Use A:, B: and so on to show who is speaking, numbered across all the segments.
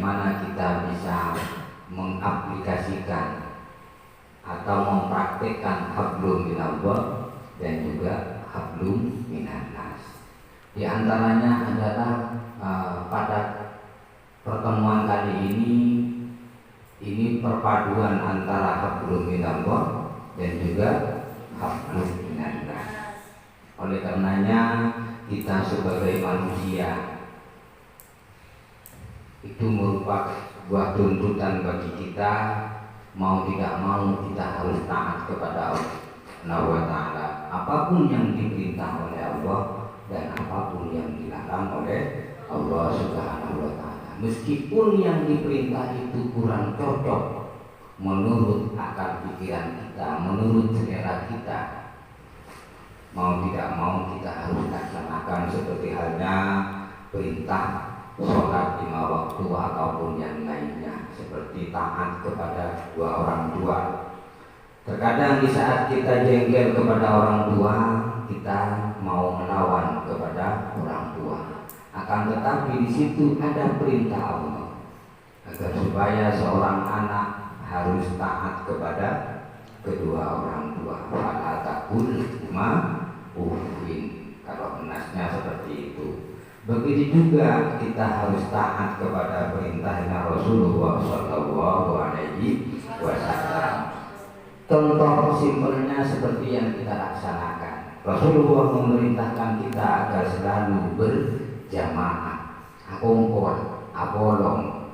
A: bagaimana kita bisa mengaplikasikan atau mempraktikkan hablum minallah dan juga hablum minannas. Di antaranya adalah pada pertemuan kali ini perpaduan antara hablum minallah dan juga hablum minannas. Oleh karenanya kita sebagai manusia itu merupakan sebuah tuntutan bagi kita, mau tidak mau kita harus taat kepada Allah Subhanahu wa ta'ala, apapun yang diperintah oleh Allah dan apapun yang dilarang oleh Allah Subhanahu wa ta'ala. Meskipun yang diperintah itu kurang cocok menurut akal pikiran kita, menurut selera kita, mau tidak mau kita harus laksanakan, seperti halnya perintah sholat 5 waktu ataupun yang lainnya, seperti taat kepada dua orang tua. Terkadang di saat kita jengkel kepada orang tua, kita mau melawan kepada orang tua. Akan tetapi di situ ada perintah Allah agar supaya seorang anak harus taat kepada kedua orang tua. Fala taqul ma uffin, kalau nasnya seperti itu. Begitu juga kita harus taat kepada perintahnya Rasulullah Shallallahu Alaihi Wasallam. Contoh simpelnya seperti yang kita laksanakan. Rasulullah memerintahkan kita agar selalu berjamaah, akongkol, abolong,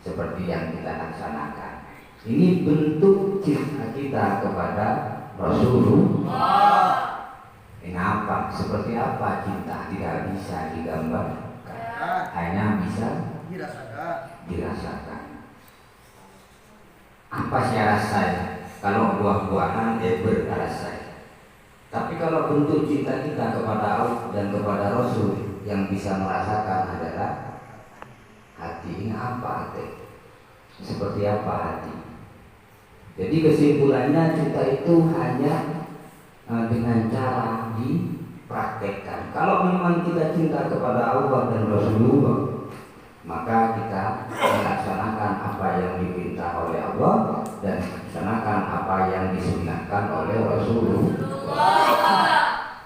A: seperti yang kita laksanakan. Ini bentuk cinta kita kepada Rasulullah. Kenapa? Seperti apa cinta? Tidak bisa digambarkan, hanya bisa dirasakan. Apa syarat saya? Kalau buah-buahan berrasa. Tapi kalau bentuk cinta kita kepada Allah dan kepada Rasul, yang bisa merasakan adalah hati. Ini apa hati? Seperti apa hati? Jadi kesimpulannya cinta itu hanya dengan cara dipraktekkan. Kalau memang kita cinta kepada Allah dan Rasulullah, maka kita melaksanakan apa yang diperintah oleh Allah dan melaksanakan apa yang disunahkan oleh Rasulullah.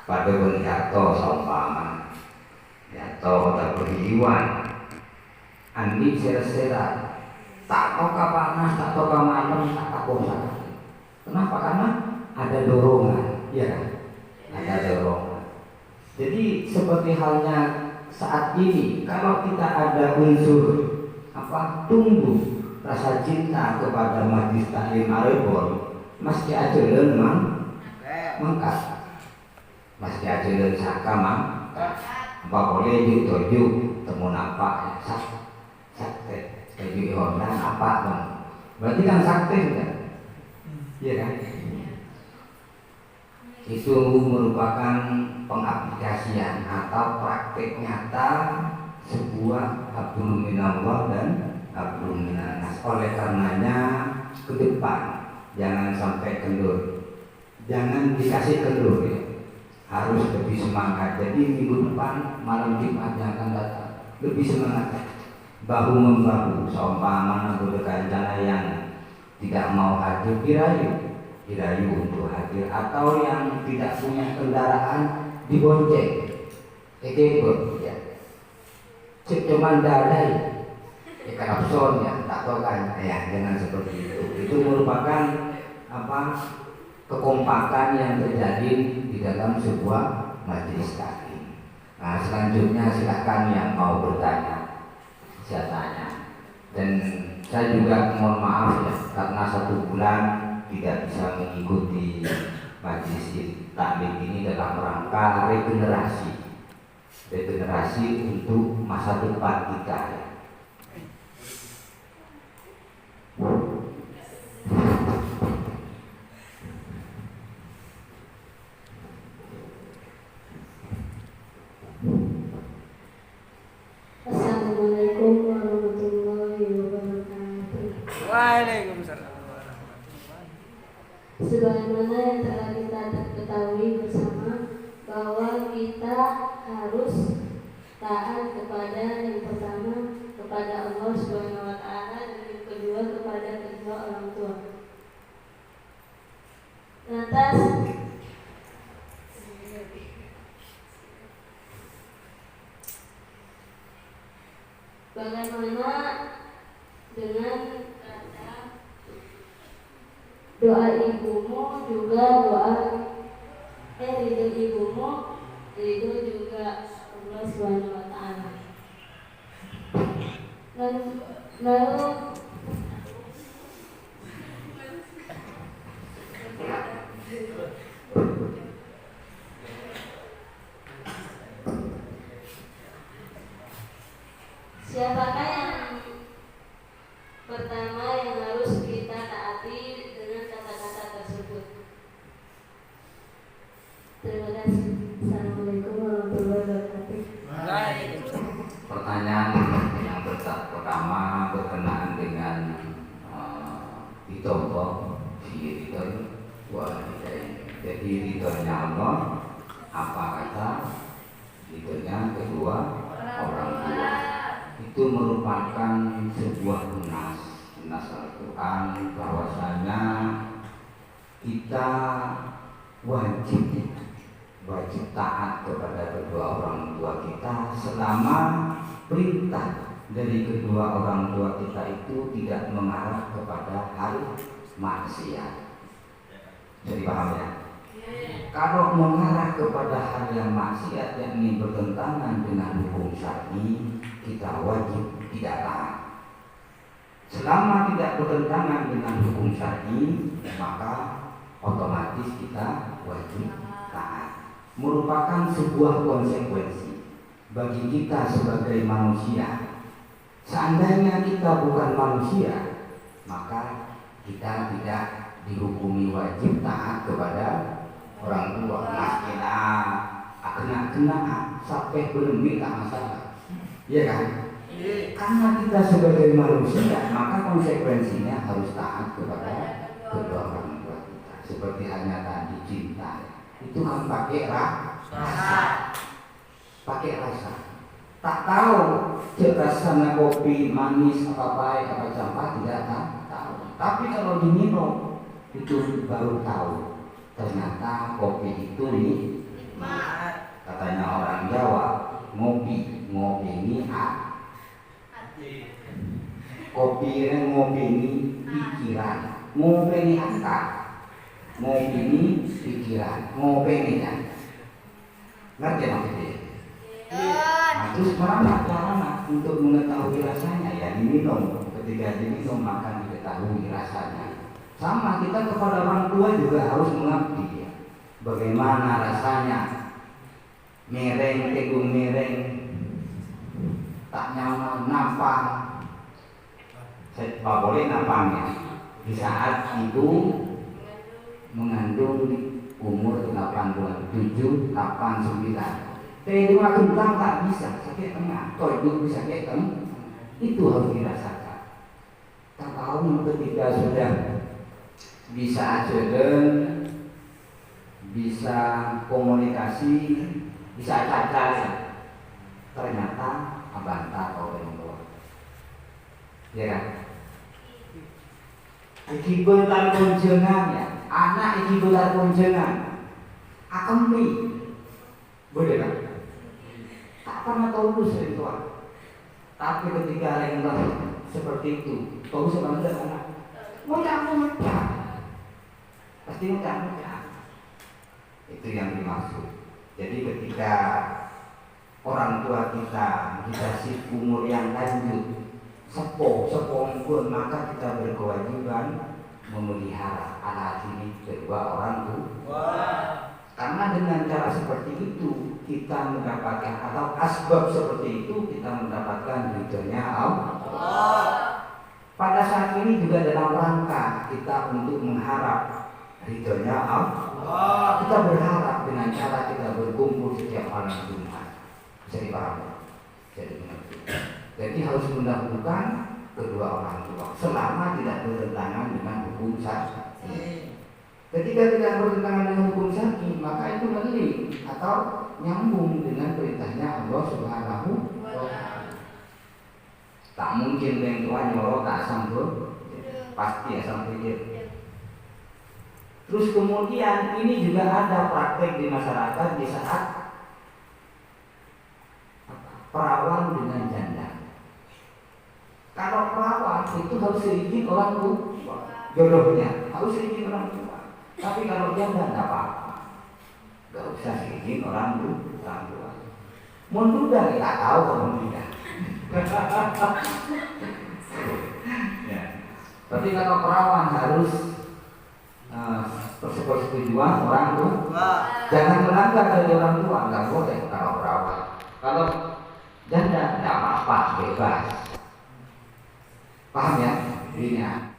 A: Pada beniato saumpama yato terperhiwan andi sera-sera tak tahu kapan, tak tahu kapan, tak tahu sana. Kenapa? Karena ada dorongan. Ya, ada dorongan. Jadi seperti halnya saat ini, kalau kita ada unsur tumbuh rasa cinta kepada majlis taklim Arebon, meski aja lemang, mangkat, meski aja lemang saka apa boleh tujuh temu nampak sakit, kayak Honda apa bang? Berarti kan sakit kan? Iya kan? Itu merupakan pengaplikasian atau praktik nyata sebuah hablum minallah dan hablum minannas. Oleh karenanya ke depan jangan sampai kendur, jangan dikasih kendur ya. Harus lebih semangat. Jadi minggu depan malam Jumat yang akan datang lebih semangat, bahu membahu. Seumpama berkancana yang tidak mau hadir dirayu untuk hadir, atau yang tidak punya kendaraan dibonceng, ekebot ya, cek cuman dadai, ikarapson ya, tak tahu kan, ya jangan seperti itu. Itu merupakan kekompakan yang terjadi di dalam sebuah majelis taklim. Nah, selanjutnya silakan yang mau bertanya, saya tanya. Dan saya juga mohon maaf ya, karena 1 bulan tidak bisa mengikuti majelis taklim ini dalam rangka regenerasi untuk masa depan kita ya.
B: Assalamualaikum warahmatullahi wabarakatuh.
C: Waalaikumsalam.
B: Sebagaimana yang telah kita ketahui bersama bahwa kita harus taat kepada yang pertama kepada Allah Subhanahu bersama dengan doa ibumu juga ridho ibumu, ridho juga Allah Subhanahu wa Ta'ala. Lalu siapakah yang pertama yang harus kita taati dengan kata-kata tersebut? Terima kasih. Assalamualaikum warahmatullahi wabarakatuh.
A: Pertanyaan yang pertama berkenaan dengan ridho jadi ridhonya Allah apa kata ridhonya kedua orang tua itu merupakan sebuah nas Al-Quran bahwasanya kita wajib taat kepada kedua orang tua kita selama perintah dari kedua orang tua kita itu tidak mengarah kepada hal maksiat. Jadi paham ya? Kalau mengarah kepada hal yang maksiat yang ini bertentangan dengan hukum syar'i, kita wajib tidak taat. Selama tidak bertentangan dengan hukum syar'i, maka otomatis kita wajib taat. Merupakan sebuah konsekuensi bagi kita sebagai manusia. Seandainya kita bukan manusia, maka kita tidak dihukumi wajib taat kepada orang tua. Kena sampai berlebih tak masalah, iya kan? Karena kita sebagai manusia, maka konsekuensinya harus taat kepada kedua orang tua kita. Seperti hanya tadi cinta, itu kan pakai rasa. Tak tahu rasanya kopi manis apa pahit apa campak tidak tahu. Tapi kalau diminum itu baru tahu ternyata kopi itu nikmat. Katanya orang Jawa, ngopi ini kopi ini pikiran, ngopi ini akal, ngopi ini pikiran, ngopi ini ngerti maksudnya? Nah, terus cara untuk mengetahui rasanya ya diminum. Ketika diminum maka diketahui rasanya. Sama kita kepada orang tua juga harus mengabdi ya. Bagaimana rasanya tegung mereng tak nyaman napang. Saya boleh napangnya di saat ibu mengandung umur 8 bulan 7, 8, 9. Rumah kentang tak bisa sakit tengah, itu bisa sakit tengah. Itu harus dirasakan. Tak tahu ketika sudah bisa ajaran, bisa komunikasi, bisa cacat, ternyata abantah kau berubah. Ya kan? Iki bentar kunjungan ya, anak iki bentar kunjungan, akemi, boleh kan? Tak pernah tahu lu sering tua. Tapi ketika yang seperti itu, tahu sebenarnya anak, mudah, pasti mudah. Itu yang dimaksud. Jadi ketika orang tua kita dikasih umur yang lanjut, sepuh pun, maka kita berkewajiban memelihara anak ini kedua orang tua. Karena dengan cara seperti itu kita mendapatkan atau asbab seperti itu kita mendapatkan ridhonya Allah. Pada saat ini juga dalam rangka kita untuk mengharap ridhonya Allah. Kita berharap dengan cara kita berkumpul setiap malam Jumat. Jadi paham? Jadi harus mendahulukan kedua orang tua selama tidak bertentangan dengan hukum syar'i. Ketika tidak bertentangan dengan hukum syar'i, maka itu melik atau nyambung dengan perintahnya Allah Subhanahu wa Ta'ala. Tak mungkin yang tua nyoro tak sambut, pasti asal pikir. Terus kemudian ini juga ada praktek di masyarakat di saat perawan dengan janda. Kalau perawan itu harus seizin orang tua, jodohnya harus seizin orang tua. Tapi kalau janda nggak apa-apa, nggak usah seizin orang tua. Menduda nggak tahu kalau menduda. Ya. Tapi kalau perawan harus persetujuan orang tua. Jangan melanggar dari orang tua, nggak boleh kalau perawan. Kalau janda nggak apa-apa, bebas. Paham ya? Ini ya.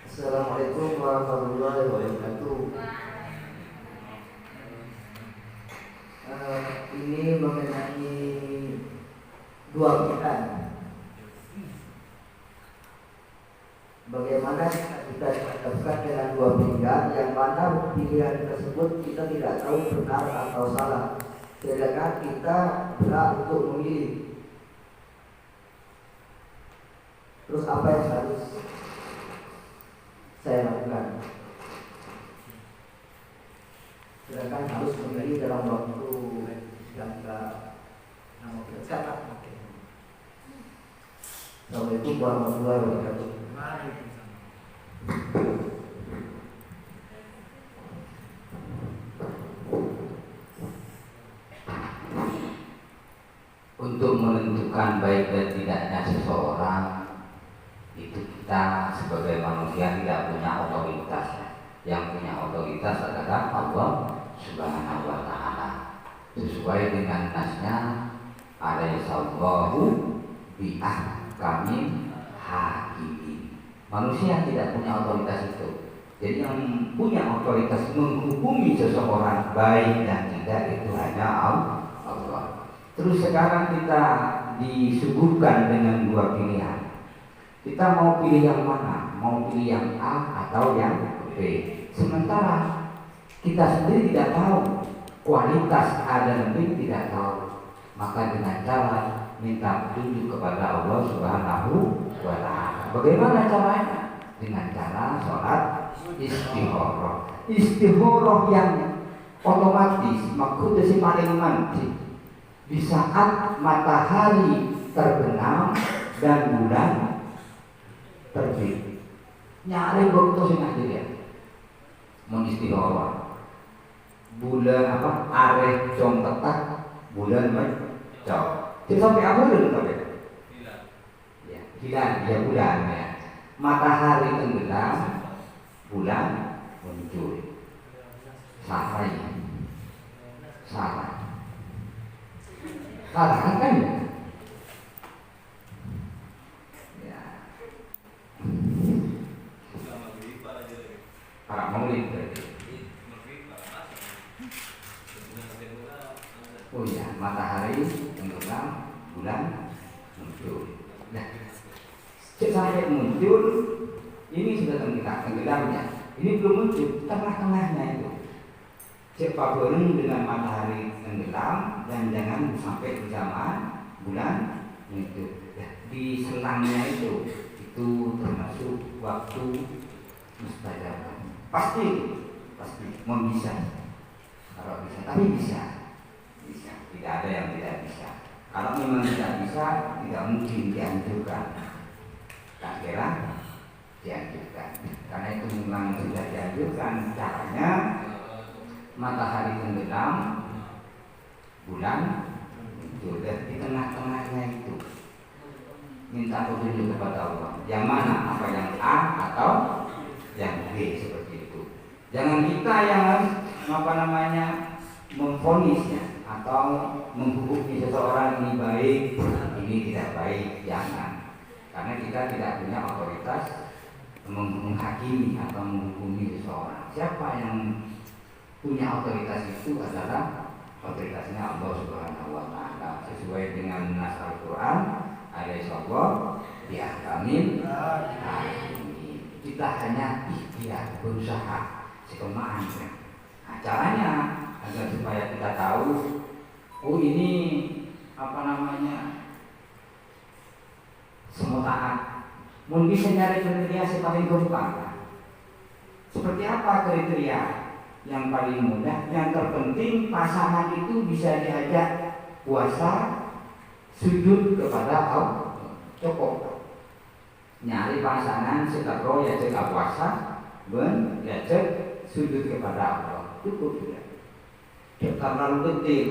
D: Assalamualaikum warahmatullahi wabarakatuh. Ini mengenai dua pilihan. Bagaimana kita dihadapkan dengan dua pilihan, yang mana pilihan tersebut kita tidak tahu benar atau salah, sedangkan kita berhak untuk memilih. Terus apa yang harus saya lakukan? Sedangkan harus memilih dalam waktu yang dekat. Assalamualaikum warahmatullahi wabarakatuh.
A: Untuk menentukan baik dan tidaknya seseorang, itu kita sebagai manusia tidak punya otoritas. Yang punya otoritas adalah Allah Subhanahu wa ta'ala. Sesuai dengan nasnya, alaihissallahu bi'ahkamil hakimin. Manusia tidak punya otoritas itu. Jadi yang punya otoritas menghukumi seseorang baik dan tidak itu hanya Allah. Terus sekarang kita disuguhkan dengan dua pilihan. Kita mau pilih yang mana? Mau pilih yang A atau yang B? Sementara kita sendiri tidak tahu kualitas A dan B, tidak tahu. Maka dengan cara minta petunjuk kepada Allah Subhanahu wa ta'ala. Bagaimana caranya? Dengan cara sholat istikharah. Istikharah yang otomatis, maksudnya si paling mantap. Di saat matahari terbenam dan bulan terbit, nyari waktu sing akhir ya. Mun istikharah. Bulan apa? Areh jom tetak, bulan mencok. Jadi sampai akhir dulu sampai. Ya, hilal bulan ya. Matahari tenggelam, bulan muncul. Salah ya. Salah. Salah kan ya? Ya. Para maulid berarti. Oh iya, matahari tenggelam, bulan muncul. Nah, sampai muncul, ini sudah tenggelamnya. Ini belum muncul, tengah-tengahnya itu. Cepat bareng dengan matahari tenggelam dan jangan sampai di zaman bulan muncul. Di selangnya itu termasuk waktu mustajab. Pasti bisa. Kalau bisa, tapi bisa. Tidak ada yang tidak bisa. Kalau memang tidak bisa, tidak mungkin dianjurkan. Tak kira dianjurkan. Karena itu memang sudah dianjurkan. Caranya matahari tenggelam, bulan muncul, dan di tengah-tengahnya itu minta petunjuk kepada Allah. Yang mana? Apa yang A atau yang B, seperti itu. Jangan kita yang memvonisnya atau menghukumi seseorang ini baik, ini tidak baik, jangan. Karena kita tidak punya otoritas menghakimi atau menghukumi seseorang. Siapa yang punya otoritas itu adalah otoritasnya Allah Subhanahu wa ta'ala, sesuai dengan nas Al-Quran, alaihissallahu bi'ahkamil hakimin. Kita hanya ikhtiar, berusaha sekemampuan. Nah, caranya agar supaya kita tahu, oh ini semua taat. Mungkin bisa nyari kriteria yang paling gampang. Seperti apa kriteria yang paling mudah? Yang terpenting pasangan itu bisa diajak puasa sujud kepada Allah cukup. Nyari pasangan sekaro ya cek puasa, ben ya cek sujud kepada Allah cukup sudah. Karena penting,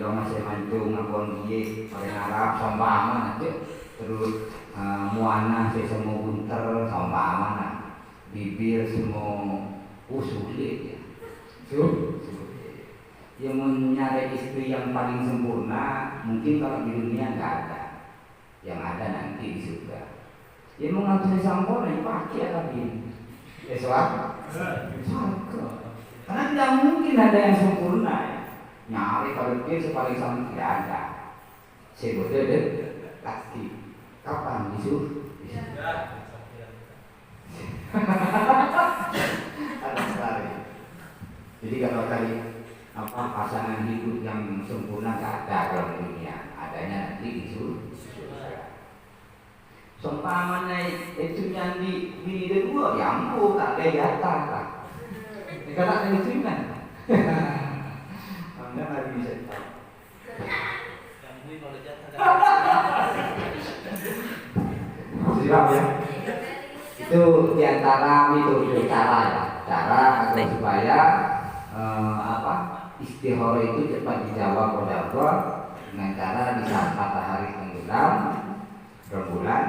A: lo masih mancung ngapon iye, paling Arab sombama aja, terus muana saya semua bunter sombama, bibir semua sulit ya, sulit. Yang mencari istri yang paling sempurna, mungkin kalau di dunia nggak ada, yang ada nanti di surga. Yang mengatur sempurna yang pakai lagi, suara. Karena tidak mungkin ada yang sempurna ya. Nyari kalau dia paling sama tidak ada. Sebutnya deh lagi. Kapan disuruh? Ada sekali. Jadi kalau tadi pasangan hidup yang sempurna nggak ada kalau di dunia. Adanya nanti disuruh. Seumpamanya itu yang di dua, ya ampun tak ada jatah lah. Dikatakan itu kan? Anda nggak bisa tahu. Siap ya? Itu diantara itu cara ya, cara agar supaya istihara itu cepat dijawab oleh Allah dengan cara di saat matahari tenggelam, rembulan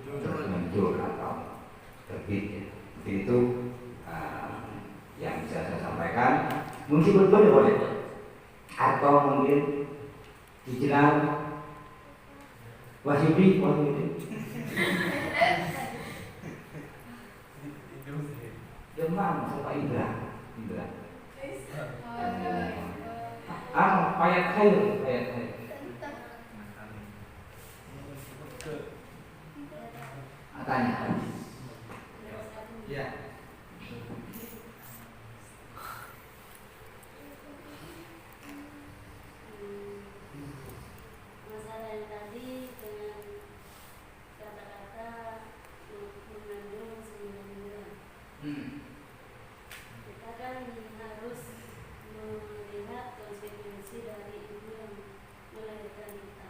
A: terus muncul atau terbit. Itu yang bisa saya sampaikan. Mungkin betul boleh, atau mungkin dijelang Wahyudi. Demam sama Indra. Ayat khair. Tanya. Ya.
B: Masalah yang tadi dengan kata-kata mengandung 9 bulan. Kita kan harus melihat konsekuensi dari ibu yang melahirkan kita.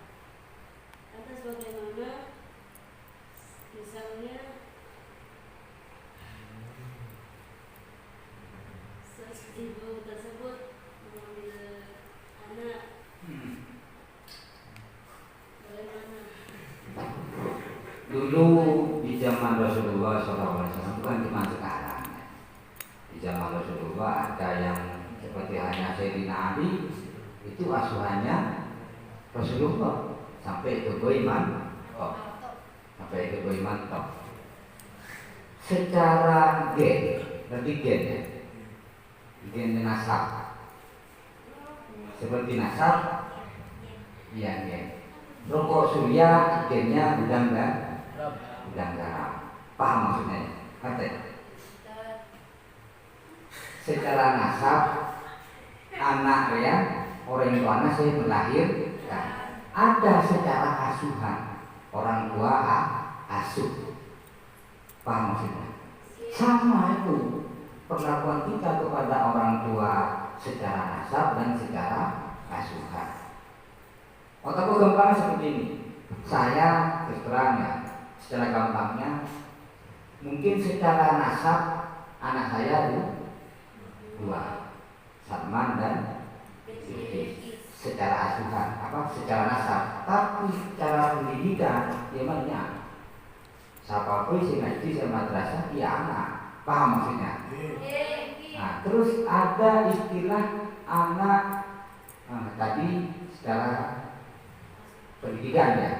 B: Lantas bagaimana misalnya ibu tersebut mengambil anak, bagaimana?
A: Dulu di zaman Rasulullah SAW, bukan cuma sekarang. Di zaman Rasulullah ada yang seperti hanya Sayyidina Ali, itu asuhannya Rasulullah sampai ke Boiman, secara gen, berarti gen ya, gen nasab, seperti nasab, iya gen. Rokok surya gennya udang garam. Paham maksudnya? Ngerti? Secara nasab, anak ya, orang tuanya saya melahirkan. Ada secara asuhan, orang tua asuh. Paham maksudnya? Sama itu perlakuan kita kepada orang tua secara nasab dan secara asuhan. Otakku gampang seperti ini. Saya terus terang ya, secara gampangnya, mungkin secara nasab anak saya dua, Salman dan Bilqis. Secara asuhan, secara nasab. Tapi secara pendidikan, dia banyak. Siapa pun si ngaji sama madrasah, dia anak. Paham maksudnya? Nah, terus ada istilah anak tadi secara pendidikan ya.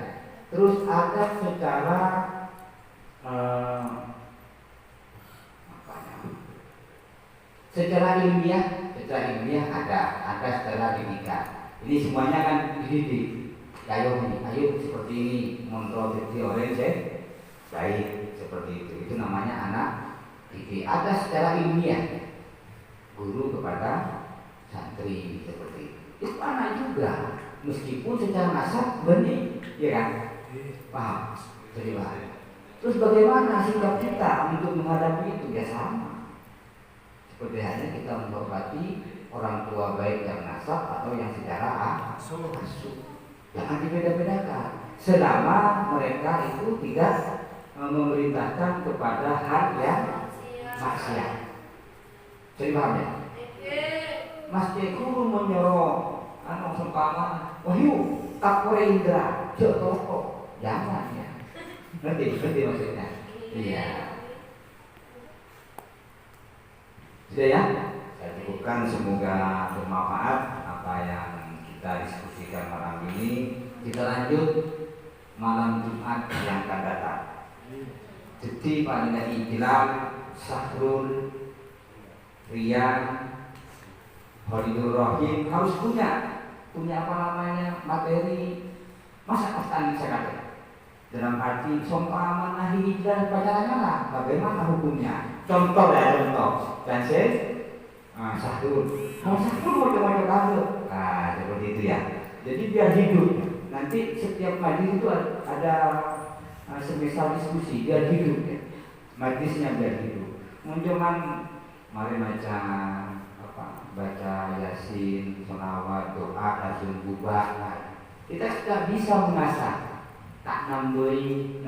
A: Terus ada secara secara ilmiah ada secara pendidikan. Ini semuanya kan dididik. Ayo seperti ini, kontrol teori baik seperti itu. Itu namanya anak didik. Ada secara ilmiah, guru kepada santri seperti itu. Itu anak juga, meskipun secara nasab benih, ya kan? Paham? Jadi paham. Terus bagaimana sikap kita untuk menghadapi itu? Ya sama. Seperti halnya kita menghormati orang tua baik yang nasab atau yang secara asuh. Jangan dibeda-bedakan. selama mereka itu tidak memerintahkan kepada hal yang maksiat. Jadi paham ya? Mas Cekuru menyuruh sempama wahyu kapore indra jok toko jangan ya. Ngerti maksudnya? Iya. Sudah ya? Saya cukupkan, semoga bermanfaat apa yang kita diskusikan malam ini. Kita lanjut malam Jumat yang akan datang. Jadi paling Iqlal, Sahrul, Rian, Holidur Rahim harus punya apa namanya materi. Masa pasti saya kata dalam arti sompaman nahi hijrah pacarannya lah, bagaimana hukumnya? Contoh. Dan saya Sahrul, kalau Sahrul macam-macam kamu, seperti itu ya. Jadi biar hidup. Nanti setiap majlis itu ada semisal diskusi biar hidup ya. Majlisnya biar hidup. Cuman mari baca Yasin, sholawat, doa, lazim bubar. Kita tidak bisa mengasah tak namboi,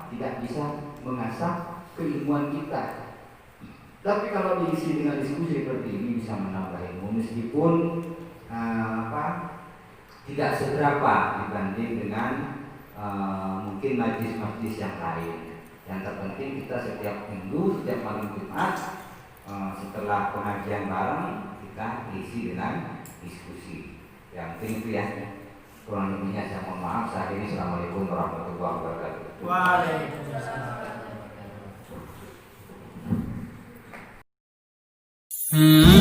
A: tidak bisa mengasah keilmuan kita. Tapi kalau diisi dengan diskusi seperti ini bisa menambah ilmu meskipun tidak seberapa dibanding dengan mungkin majlis-majlis yang lain. Yang terpenting kita setiap minggu, setiap malam Jumat setelah pengajian bareng kita isi dengan diskusi. Yang penting itu ya. Kurang lebihnya saya mohon maaf. Saya ini Assalamualaikum warahmatullahi wabarakatuh.
C: Waalaikumsalam.